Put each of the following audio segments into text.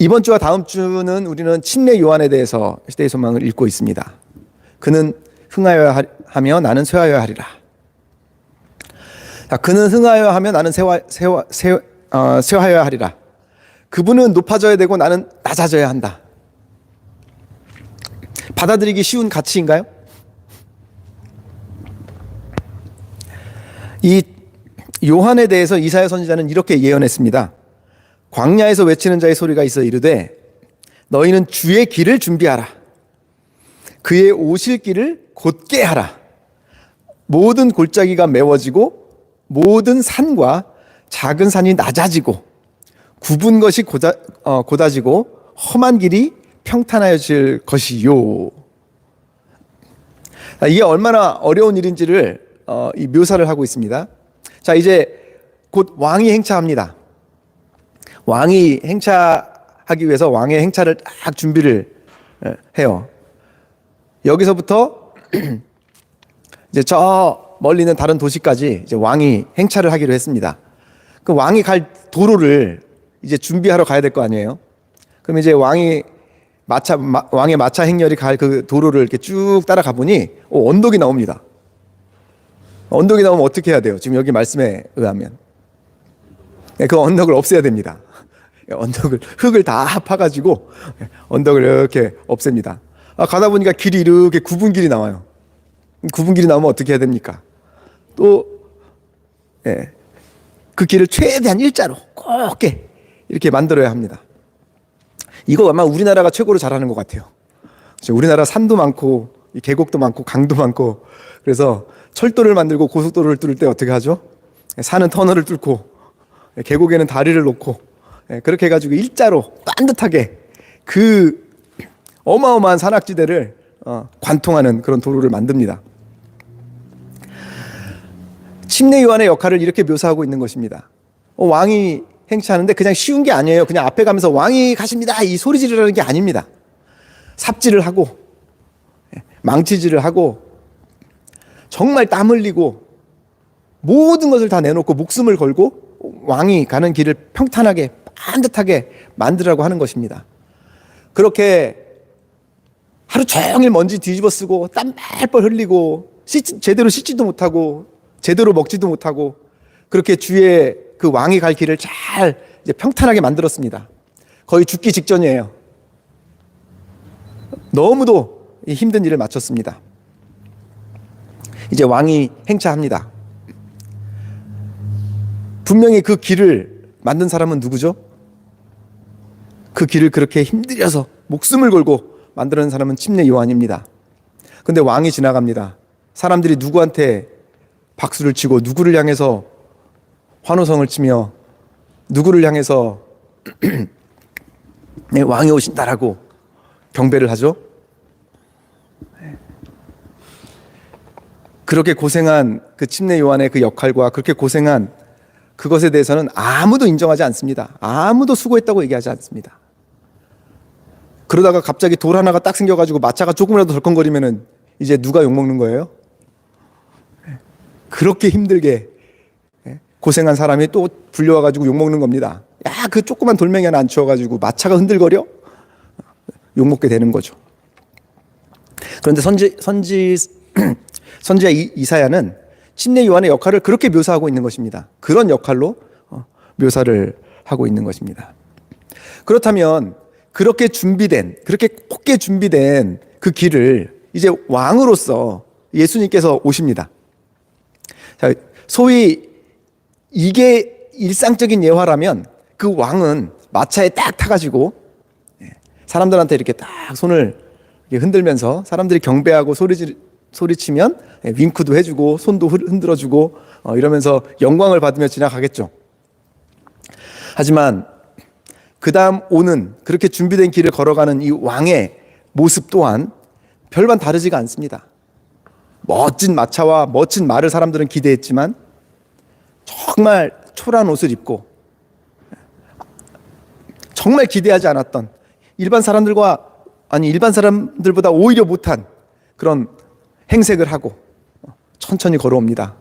이번 주와 다음 주는 우리는 침례 요한에 대해서 시대의 소망을 읽고 있습니다. 그는 흥하여야 하며 나는 쇠하여야 하리라. 자, 그는 흥하여야 하며 나는 쇠하여야 하리라. 그분은 높아져야 되고 나는 낮아져야 한다. 받아들이기 쉬운 가치인가요? 이 요한에 대해서 이사야 선지자는 이렇게 예언했습니다. 광야에서 외치는 자의 소리가 있어 이르되 너희는 주의 길을 준비하라. 그의 오실 길을 곧게 하라. 모든 골짜기가 메워지고 모든 산과 작은 산이 낮아지고 굽은 것이 곧아지고 험한 길이 평탄하여질 것이요. 이게 얼마나 어려운 일인지를 이 묘사를 하고 있습니다. 자, 이제 곧 왕이 행차합니다. 왕이 행차하기 위해서 왕의 행차를 딱 준비를 해요. 여기서부터 이제 저 멀리 있는 다른 도시까지 이제 왕이 행차를 하기로 했습니다. 그 왕이 갈 도로를 이제 준비하러 가야 될 거 아니에요. 그럼 이제 왕의 마차 행렬이 갈 그 도로를 이렇게 쭉 따라가 보니 언덕이 나옵니다. 언덕이 나오면 어떻게 해야 돼요? 지금 여기 말씀에 의하면 그 언덕을 없애야 됩니다. 흙을 다 파가지고 언덕을 이렇게 없앱니다. 가다 보니까 길이 이렇게 굽은 길이 나와요. 굽은 길이 나오면 어떻게 해야 됩니까? 또 그 길을 최대한 일자로 곱게 이렇게 만들어야 합니다. 이거 아마 우리나라가 최고로 잘하는 것 같아요. 우리나라 산도 많고 계곡도 많고 강도 많고 그래서 철도를 만들고 고속도로를 뚫을 때 어떻게 하죠? 산은 터널을 뚫고 계곡에는 다리를 놓고 그렇게 해가지고 일자로 반듯하게 그 어마어마한 산악지대를 관통하는 그런 도로를 만듭니다. 침례 요한의 역할을 이렇게 묘사하고 있는 것입니다. 왕이 행차하는데 그냥 쉬운 게 아니에요. 그냥 앞에 가면서 왕이 가십니다 이 소리 지르라는 게 아닙니다. 삽질을 하고 망치질을 하고 정말 땀 흘리고 모든 것을 다 내놓고 목숨을 걸고 왕이 가는 길을 평탄하게 반듯하게 만들라고 하는 것입니다. 그렇게 하루 종일 먼지 뒤집어 쓰고 땀 뻘뻘 흘리고 제대로 씻지도 못하고 제대로 먹지도 못하고 그렇게 주의 그 왕이 갈 길을 잘 이제 평탄하게 만들었습니다. 거의 죽기 직전이에요. 너무도 힘든 일을 마쳤습니다. 이제 왕이 행차합니다. 분명히 그 길을 만든 사람은 누구죠? 그 길을 그렇게 힘들여서 목숨을 걸고 만드는 사람은 침례 요한입니다. 근데 왕이 지나갑니다. 사람들이 누구한테 박수를 치고 누구를 향해서 환호성을 치며 누구를 향해서 왕이 오신다라고 경배를 하죠. 그렇게 고생한 그 침례 요한의 그 역할과 그렇게 고생한 그것에 대해서는 아무도 인정하지 않습니다. 아무도 수고했다고 얘기하지 않습니다. 그러다가 갑자기 돌 하나가 딱 생겨가지고 마차가 조금이라도 덜컹거리면은 이제 누가 욕먹는 거예요? 그렇게 힘들게 고생한 사람이 또 불려와가지고 욕먹는 겁니다. 야, 그 조그만 돌멩이 하나 안 치워가지고 마차가 흔들거려? 욕먹게 되는 거죠. 그런데 선지자 이사야는 침례 요한의 역할을 그렇게 묘사하고 있는 것입니다. 그런 역할로 묘사를 하고 있는 것입니다. 그렇다면 그렇게 곧게 준비된 그 길을 이제 왕으로서 예수님께서 오십니다. 자, 소위 이게 일상적인 예화라면 그 왕은 마차에 딱 타가지고 사람들한테 이렇게 딱 손을 흔들면서 사람들이 경배하고 소리치면 윙크도 해주고 손도 흔들어주고 이러면서 영광을 받으며 지나가겠죠. 하지만 그 다음 오는 그렇게 준비된 길을 걸어가는 이 왕의 모습 또한 별반 다르지가 않습니다. 멋진 마차와 멋진 말을 사람들은 기대했지만 정말 초라한 옷을 입고 정말 기대하지 않았던 일반 사람들보다 오히려 못한 그런 행색을 하고 천천히 걸어옵니다.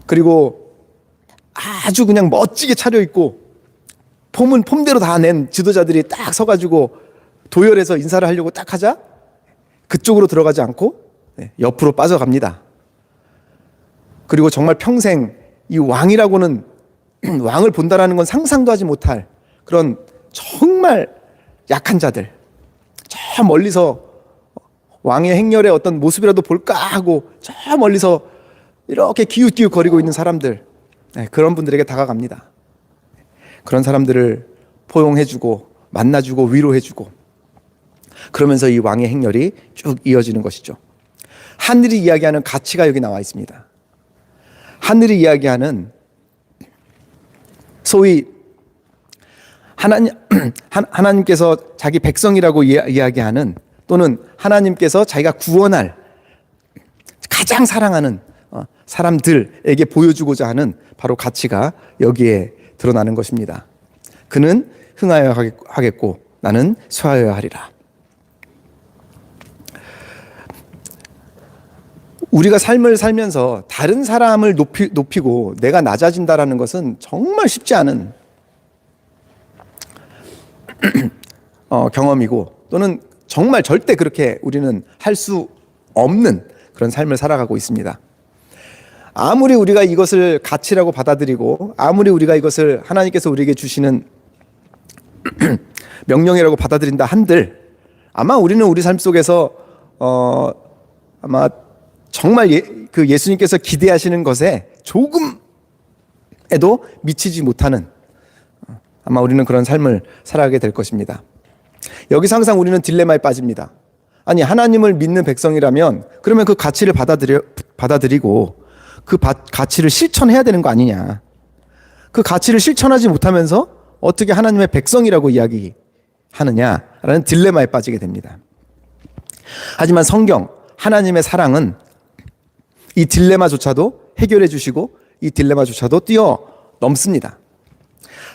그리고 아주 그냥 멋지게 차려입고 폼대로 다 낸 지도자들이 딱 서가지고 도열해서 인사를 하려고 딱 하자 그쪽으로 들어가지 않고 옆으로 빠져갑니다. 그리고 정말 평생 이 왕이라고는 왕을 본다라는 건 상상도 하지 못할 그런 정말 약한 자들, 저 멀리서 왕의 행렬의 어떤 모습이라도 볼까 하고 저 멀리서 이렇게 기웃기웃 거리고 있는 사람들, 그런 분들에게 다가갑니다. 그런 사람들을 포용해주고 만나주고 위로해주고 그러면서 이 왕의 행렬이 쭉 이어지는 것이죠. 하늘이 이야기하는 가치가 여기 나와 있습니다. 하늘이 이야기하는 소위 하나님께서 자기 백성이라고 이야기하는 또는 하나님께서 자기가 구원할 가장 사랑하는 사람들에게 보여주고자 하는 바로 가치가 여기에 드러나는 것입니다. 그는 흥하여야 하겠고 나는 쇠하여야 하리라. 우리가 삶을 살면서 다른 사람을 높이고 내가 낮아진다라는 것은 정말 쉽지 않은 경험이고 또는 정말 절대 그렇게 우리는 할 수 없는 그런 삶을 살아가고 있습니다. 아무리 우리가 이것을 가치라고 받아들이고 아무리 우리가 이것을 하나님께서 우리에게 주시는 명령이라고 받아들인다 한들 아마 우리는 우리 삶 속에서 아마 정말 예수님께서 기대하시는 것에 조금에도 미치지 못하는 아마 우리는 그런 삶을 살아가게 될 것입니다. 여기서 항상 우리는 딜레마에 빠집니다. 아니 하나님을 믿는 백성이라면 그러면 그 가치를 받아들이고 그 가치를 실천해야 되는 거 아니냐. 그 가치를 실천하지 못하면서 어떻게 하나님의 백성이라고 이야기하느냐라는 딜레마에 빠지게 됩니다. 하지만 성경 하나님의 사랑은 이 딜레마조차도 해결해 주시고 이 딜레마조차도 뛰어넘습니다.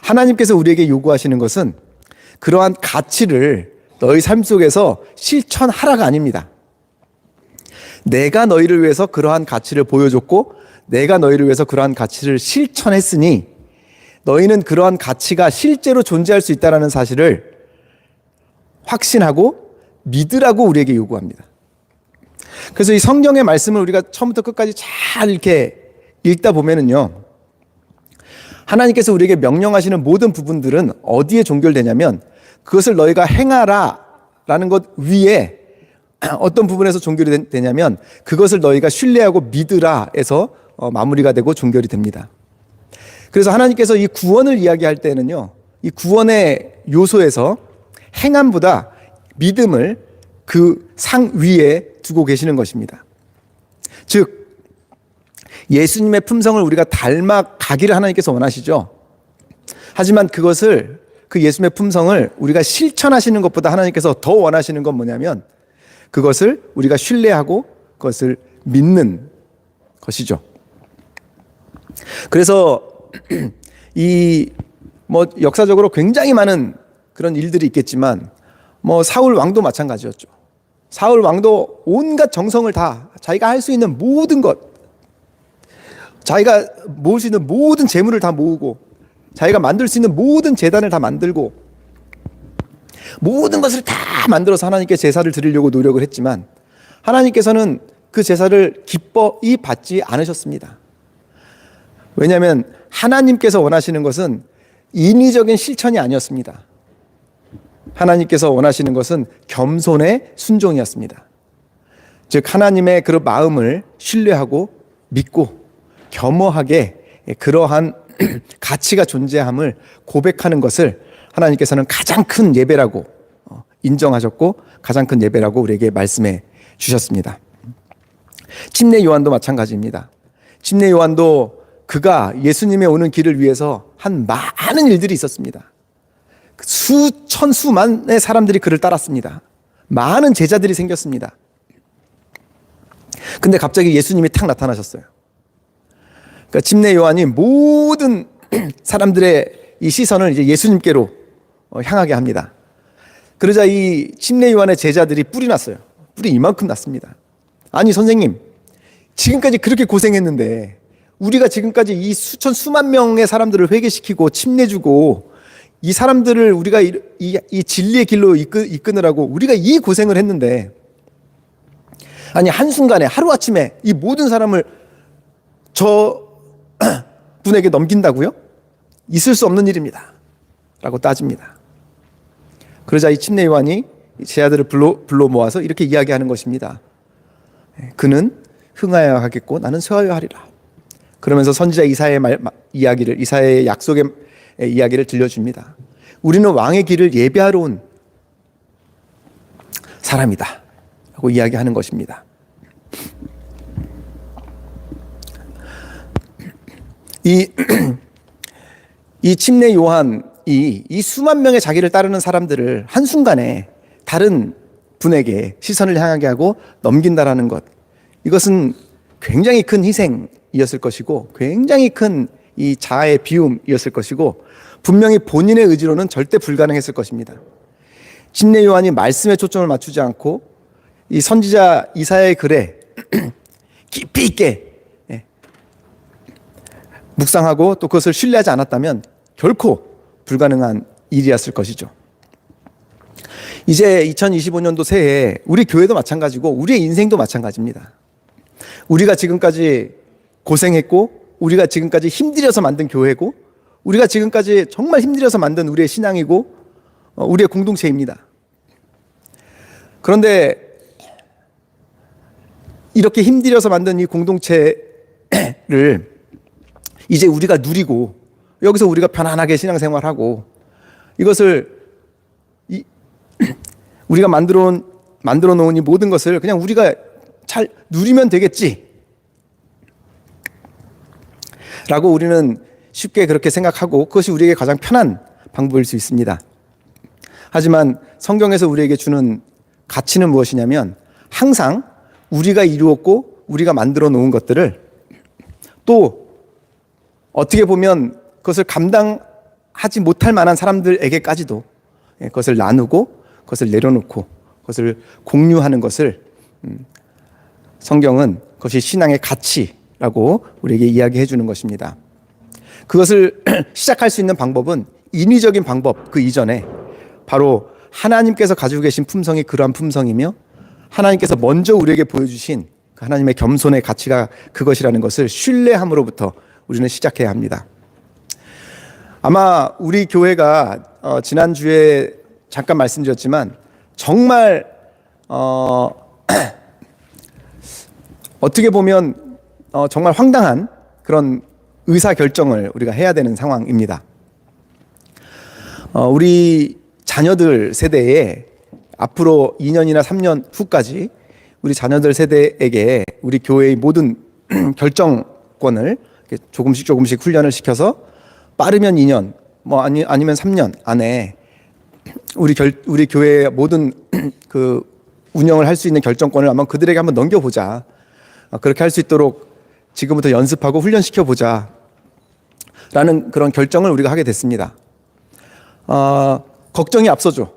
하나님께서 우리에게 요구하시는 것은 그러한 가치를 너희 삶 속에서 실천하라가 아닙니다. 내가 너희를 위해서 그러한 가치를 보여줬고 내가 너희를 위해서 그러한 가치를 실천했으니 너희는 그러한 가치가 실제로 존재할 수 있다는 사실을 확신하고 믿으라고 우리에게 요구합니다. 그래서 이 성경의 말씀을 우리가 처음부터 끝까지 잘 이렇게 읽다 보면은요, 하나님께서 우리에게 명령하시는 모든 부분들은 어디에 종결되냐면 그것을 너희가 행하라라는 것 위에 어떤 부분에서 종결이 되냐면 그것을 너희가 신뢰하고 믿으라에서 마무리가 되고 종결이 됩니다. 그래서 하나님께서 이 구원을 이야기할 때는요, 이 구원의 요소에서 행함보다 믿음을 그 상 위에 두고 계시는 것입니다. 즉 예수님의 품성을 우리가 닮아가기를 하나님께서 원하시죠. 하지만 그것을 그 예수님의 품성을 우리가 실천하시는 것보다 하나님께서 더 원하시는 건 뭐냐면 그것을 우리가 신뢰하고 그것을 믿는 것이죠. 그래서 이 역사적으로 굉장히 많은 그런 일들이 있겠지만 사울 왕도 마찬가지였죠. 사울 왕도 온갖 정성을 다 자기가 할 수 있는 모든 것, 자기가 모을 수 있는 모든 재물을 다 모으고 자기가 만들 수 있는 모든 제단을 다 만들고 모든 것을 다 만들어서 하나님께 제사를 드리려고 노력을 했지만 하나님께서는 그 제사를 기뻐이 받지 않으셨습니다. 왜냐하면 하나님께서 원하시는 것은 인위적인 실천이 아니었습니다. 하나님께서 원하시는 것은 겸손의 순종이었습니다. 즉 하나님의 그 마음을 신뢰하고 믿고 겸허하게 그러한 가치가 존재함을 고백하는 것을 하나님께서는 가장 큰 예배라고 인정하셨고 가장 큰 예배라고 우리에게 말씀해 주셨습니다. 침례 요한도 마찬가지입니다. 침례 요한도 그가 예수님의 오는 길을 위해서 한 많은 일들이 있었습니다. 수천 수만의 사람들이 그를 따랐습니다. 많은 제자들이 생겼습니다. 근데 갑자기 예수님이 탁 나타나셨어요. 그러니까 침례 요한이 모든 사람들의 이 시선을 이제 예수님께로 향하게 합니다. 그러자 이 침례 요한의 제자들이 뿔이 났어요. 뿔이 이만큼 났습니다. 아니 선생님, 지금까지 그렇게 고생했는데 우리가 지금까지 이 수천 수만 명의 사람들을 회개시키고 침례 주고 이 사람들을 우리가 이 진리의 길로 이끄느라고 우리가 이 고생을 했는데, 아니 한순간에 하루아침에 이 모든 사람을 저 분에게 넘긴다고요? 있을 수 없는 일입니다 라고 따집니다. 그러자 이 침례 요한이 제 아들을 불러 모아서 이렇게 이야기하는 것입니다. 그는 흥하여야 하겠고 나는 쇠하여야 하리라. 그러면서 선지자 이사야의 약속의 이야기를 들려줍니다. 우리는 왕의 길을 예배하러 온 사람이다 라고 이야기하는 것입니다. 이 침례 요한이 이 수만 명의 자기를 따르는 사람들을 한순간에 다른 분에게 시선을 향하게 하고 넘긴다라는 것, 이것은 굉장히 큰 희생이었을 것이고 굉장히 큰 이 자아의 비움이었을 것이고 분명히 본인의 의지로는 절대 불가능했을 것입니다. 침례 요한이 말씀에 초점을 맞추지 않고 이 선지자 이사야의 글에 깊이 있게 묵상하고 또 그것을 신뢰하지 않았다면 결코 불가능한 일이었을 것이죠. 이제 2025년도 새해 우리 교회도 마찬가지고 우리의 인생도 마찬가지입니다. 우리가 지금까지 고생했고 우리가 지금까지 힘들여서 만든 교회고 우리가 지금까지 정말 힘들여서 만든 우리의 신앙이고 우리의 공동체입니다. 그런데 이렇게 힘들여서 만든 이 공동체를 이제 우리가 누리고 여기서 우리가 편안하게 신앙생활하고 이것을 우리가 만들어 놓은 이 모든 것을 그냥 우리가 잘 누리면 되겠지 라고 우리는 쉽게 그렇게 생각하고 그것이 우리에게 가장 편한 방법일 수 있습니다. 하지만 성경에서 우리에게 주는 가치는 무엇이냐면 항상 우리가 이루었고 우리가 만들어 놓은 것들을 또 어떻게 보면 그것을 감당하지 못할 만한 사람들에게까지도 그것을 나누고 그것을 내려놓고 그것을 공유하는 것을 성경은 그것이 신앙의 가치라고 우리에게 이야기해 주는 것입니다. 그것을 시작할 수 있는 방법은 인위적인 방법 그 이전에 바로 하나님께서 가지고 계신 품성이 그러한 품성이며 하나님께서 먼저 우리에게 보여주신 그 하나님의 겸손의 가치가 그것이라는 것을 신뢰함으로부터 우리는 시작해야 합니다. 아마 우리 교회가 지난주에 잠깐 말씀드렸지만 정말 어떻게 보면 정말 황당한 그런 의사결정을 우리가 해야 되는 상황입니다. 우리 자녀들 세대에 앞으로 2년이나 3년 후까지 우리 자녀들 세대에게 우리 교회의 모든 결정권을 조금씩 훈련을 시켜서 빠르면 2년, 아니면 3년 안에 우리 교회의 모든 그 운영을 할 수 있는 결정권을 한번 그들에게 한번 넘겨보자. 그렇게 할 수 있도록 지금부터 연습하고 훈련시켜보자. 라는 그런 결정을 우리가 하게 됐습니다. 걱정이 앞서죠.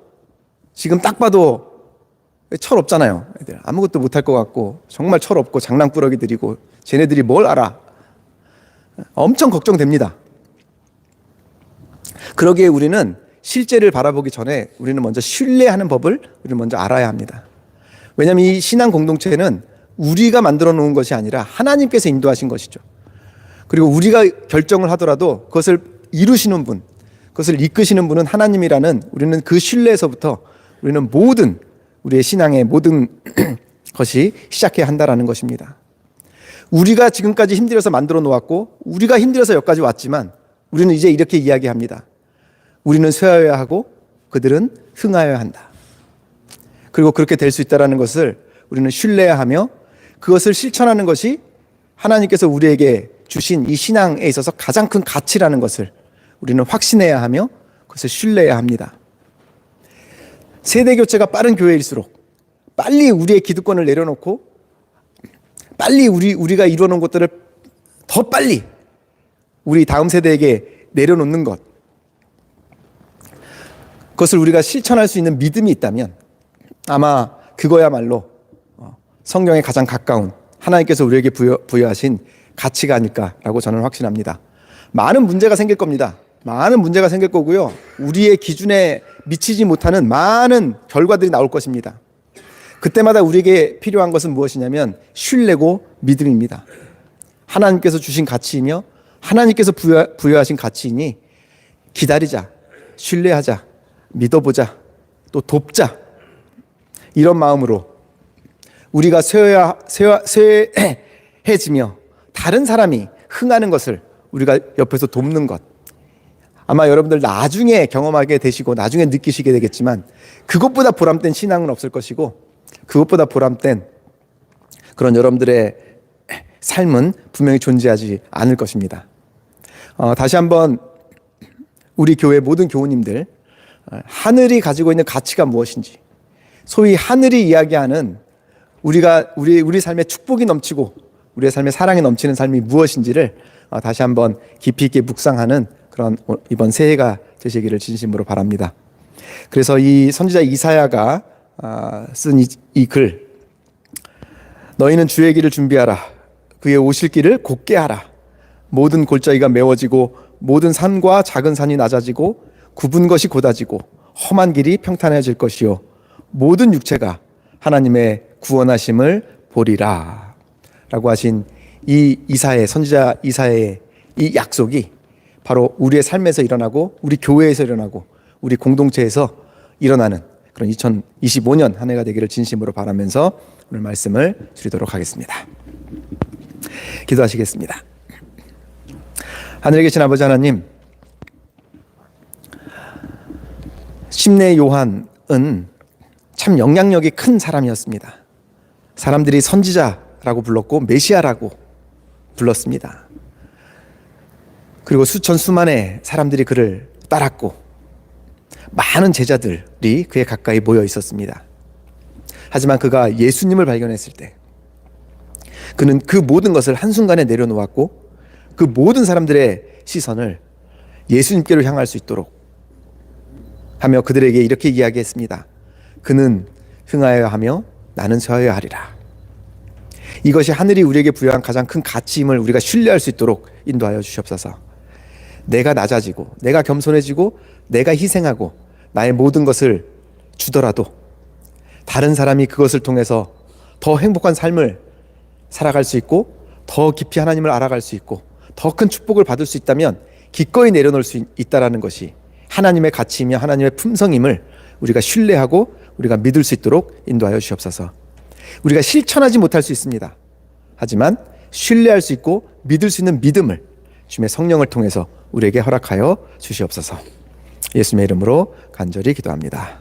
지금 딱 봐도 철 없잖아요. 애들 아무것도 못할 것 같고 정말 철 없고 장난꾸러기들이고 쟤네들이 뭘 알아. 엄청 걱정됩니다. 그러기에 우리는 실제를 바라보기 전에 우리는 먼저 신뢰하는 법을 우리는 먼저 알아야 합니다. 왜냐하면 이 신앙 공동체는 우리가 만들어 놓은 것이 아니라 하나님께서 인도하신 것이죠. 그리고 우리가 결정을 하더라도 그것을 이루시는 분, 그것을 이끄시는 분은 하나님이라는 우리는 그 신뢰에서부터 우리는 모든 우리의 신앙의 모든 것이 시작해야 한다라는 것입니다. 우리가 지금까지 힘들어서 만들어 놓았고 우리가 힘들어서 여기까지 왔지만 우리는 이제 이렇게 이야기합니다. 우리는 쇠하여야 하고 그들은 흥하여야 한다. 그리고 그렇게 될 수 있다는 것을 우리는 신뢰해야 하며 그것을 실천하는 것이 하나님께서 우리에게 주신 이 신앙에 있어서 가장 큰 가치라는 것을 우리는 확신해야 하며 그것을 신뢰해야 합니다. 세대 교체가 빠른 교회일수록 빨리 우리의 기득권을 내려놓고 빨리 우리가 이루어놓은 것들을 더 빨리 우리 다음 세대에게 내려놓는 것, 그것을 우리가 실천할 수 있는 믿음이 있다면 아마 그거야말로 성경에 가장 가까운 하나님께서 우리에게 부여하신 가치가 아닐까라고 저는 확신합니다. 많은 문제가 생길 겁니다. 많은 문제가 생길 거고요. 우리의 기준에 미치지 못하는 많은 결과들이 나올 것입니다. 그때마다 우리에게 필요한 것은 무엇이냐면 신뢰고 믿음입니다. 하나님께서 주신 가치이며 하나님께서 부여하신 가치이니 기다리자, 신뢰하자, 믿어보자, 또 돕자, 이런 마음으로 우리가 쇠해지며 다른 사람이 흥하는 것을 우리가 옆에서 돕는 것, 아마 여러분들 나중에 경험하게 되시고 나중에 느끼시게 되겠지만 그것보다 보람된 신앙은 없을 것이고 그것보다 보람된 그런 여러분들의 삶은 분명히 존재하지 않을 것입니다. 다시 한번 우리 교회 모든 교우님들, 하늘이 가지고 있는 가치가 무엇인지, 소위 하늘이 이야기하는 우리 삶에 축복이 넘치고 우리의 삶에 사랑이 넘치는 삶이 무엇인지를 다시 한번 깊이 있게 묵상하는 그런 이번 새해가 되시기를 진심으로 바랍니다. 그래서 이 선지자 이사야가 쓴 이 글, 너희는 주의 길을 준비하라. 그의 오실 길을 곧게 하라. 모든 골짜기가 메워지고 모든 산과 작은 산이 낮아지고 굽은 것이 곧아지고 험한 길이 평탄해질 것이요 모든 육체가 하나님의 구원하심을 보리라 라고 하신 이 선지자 이사야의 이 약속이 바로 우리의 삶에서 일어나고 우리 교회에서 일어나고 우리 공동체에서 일어나는 그런 2025년 한 해가 되기를 진심으로 바라면서 오늘 말씀을 드리도록 하겠습니다. 기도하시겠습니다. 하늘에 계신 아버지 하나님, 심내 요한은 참 영향력이 큰 사람이었습니다. 사람들이 선지자라고 불렀고 메시아라고 불렀습니다. 그리고 수천수만의 사람들이 그를 따랐고 많은 제자들이 그에 가까이 모여 있었습니다. 하지만 그가 예수님을 발견했을 때 그는 그 모든 것을 한순간에 내려놓았고 그 모든 사람들의 시선을 예수님께로 향할 수 있도록 하며 그들에게 이렇게 이야기했습니다. 그는 흥하여야 하며 나는 쇠하여야 하리라. 이것이 하늘이 우리에게 부여한 가장 큰 가치임을 우리가 신뢰할 수 있도록 인도하여 주시옵소서. 내가 낮아지고 내가 겸손해지고 내가 희생하고 나의 모든 것을 주더라도 다른 사람이 그것을 통해서 더 행복한 삶을 살아갈 수 있고 더 깊이 하나님을 알아갈 수 있고 더 큰 축복을 받을 수 있다면 기꺼이 내려놓을 수 있다라는 것이 하나님의 가치이며 하나님의 품성임을 우리가 신뢰하고 우리가 믿을 수 있도록 인도하여 주시옵소서. 우리가 실천하지 못할 수 있습니다. 하지만 신뢰할 수 있고 믿을 수 있는 믿음을 주님의 성령을 통해서 우리에게 허락하여 주시옵소서. 예수님의 이름으로 간절히 기도합니다.